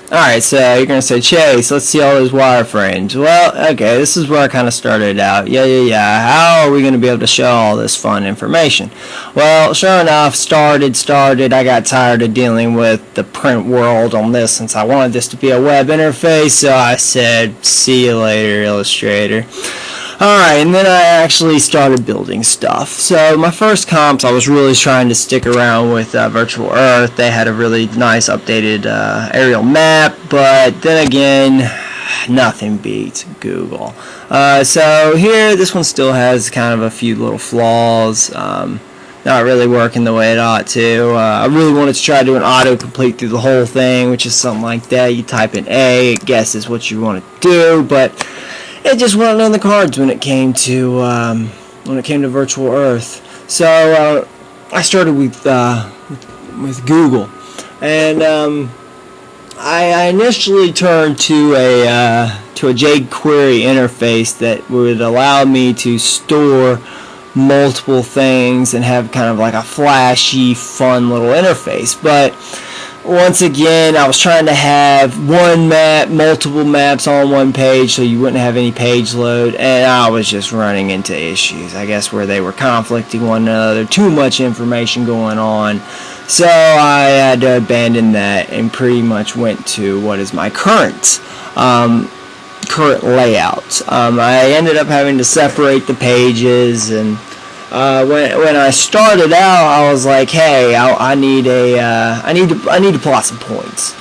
Alright, so you're going to say, Chase, let's see all those wireframes. Well, okay, this is where I kind of started out. How are we going to be able to show all this fun information? Well, sure enough, I got tired of dealing with the print world on this since I wanted this to be a web interface, so I said, see you later, Illustrator. Alright, and then I actually started building stuff. So my first comps, I was really trying to stick around with Virtual Earth. They had a really nice updated aerial map, but then again, nothing beats Google. So here, this one still has kind of a few little flaws. Not really working the way it ought to. I really wanted to try to do an autocomplete through the whole thing, which is something like that. You type in A, it guesses what you want to do, but it just wasn't on the cards when it came to Virtual Earth. So I started with Google, and I initially turned to a jQuery interface that would allow me to store multiple things and have kind of like a flashy, fun little interface. But once again, I was trying to have one map, multiple maps on one page so you wouldn't have any page load, and I was just running into issues, I guess, where they were conflicting one another, too much information going on. So I had to abandon that and pretty much went to what is my current layout. I ended up having to separate the pages, and when I started out, I was like, hey, I need to plot some points.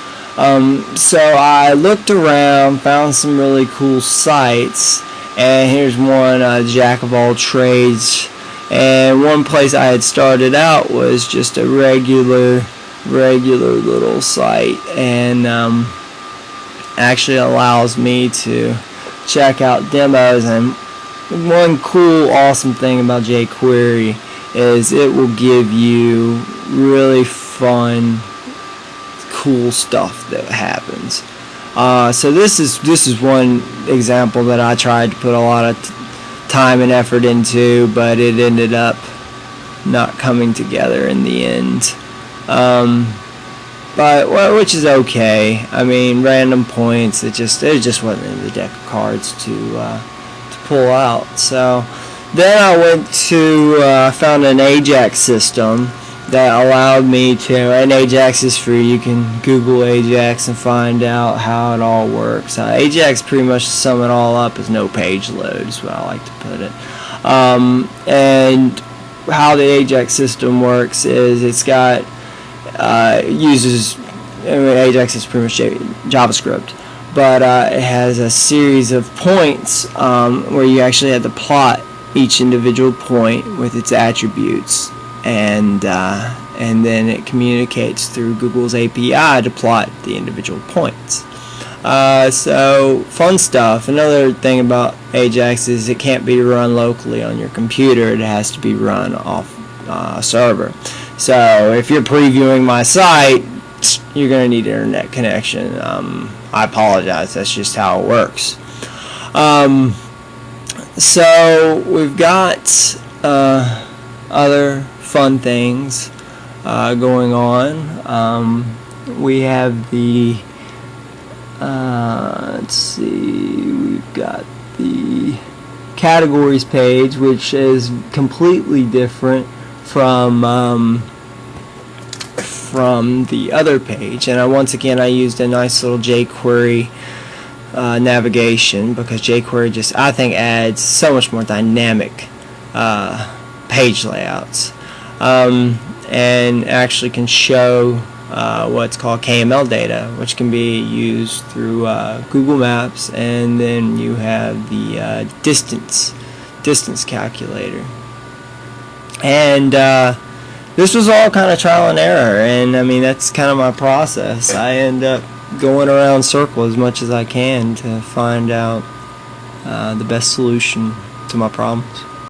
So I looked around, found some really cool sites, and here's one, Jack of All Trades. And one place I had started out was just a regular little site, and actually allows me to check out demos. And one cool, awesome thing about jQuery is it will give you really fun, cool stuff that happens. So this is one example that I tried to put a lot of time and effort into, but it ended up not coming together in the end. But which is okay. I mean, random points. It just wasn't in the deck of cards to pull out. So then I went to found an Ajax system that allowed me to, and Ajax is free. You can Google Ajax and find out how it all works. Ajax, pretty much to sum it all up, is no page load, is what I like to put it. And how the Ajax system works is it's got Ajax is pretty much JavaScript, but it has a series of points where you actually have to plot each individual point with its attributes, and then it communicates through Google's API to plot the individual points. So fun stuff. Another thing about Ajax is it can't be run locally on your computer. It has to be run off a server. So if you're previewing my site, you're going to need an internet connection. I apologize. That's just how it works. So we've got other fun things going on. We have the let's see, we've got the categories page, which is completely different from the other page. And once again, I used a nice little jQuery navigation, because jQuery just, I think, adds so much more dynamic page layouts, and actually can show what's called KML data, which can be used through Google Maps, and then you have the distance calculator. And this was all kind of trial and error, and I mean, that's kind of my process. I end up going around circles as much as I can to find out the best solution to my problems.